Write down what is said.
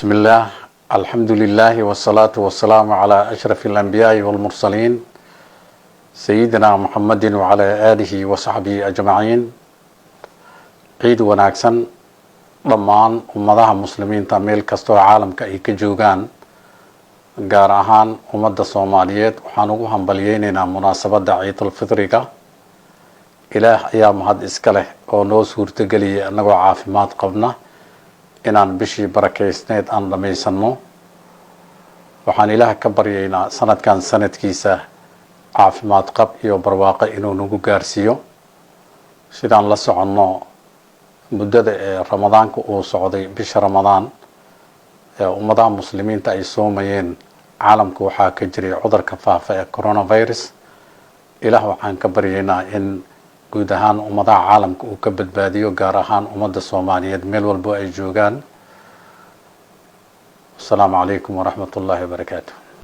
بسم الله الحمد لله والصلاة والسلام على أشرف الأنبياء والمرسلين سيدنا محمد وعلى آله وصحبه أجمعين عيد وناكسن ضمان أمضاها مسلمين تاميل كستو عالم كأيك جوغان قارهان أمد الصوماليات وحانوهم بلييننا مناسبة عيد الفطرية إله أيام هاد إسكاله ونو سورتقلي أنه عافمات قبنا inaan bishii barakeysneed aan dhamaysano waxaan ilaah ka baryaynaa sanadkan sanadkiisa caafimaad qab iyo barwaaqo inuu nagu gaarsiiyo sidaan la soconno muddada ramadaanka uu socday bisha ramadaan ummadaha muslimiinta ay soomayeen caalamka waxaa ka jiray cudurka faafa ee coronavirus ilaah waxaan ka baryaynaa in guud ahaan ummadaha caalamka uu ka badbaadiyo gaar ahaan ummadda Soomaaliyeed meel walba ay joogaan. Assalaamu calaykum waraxmatullaahi wabarakaatuh.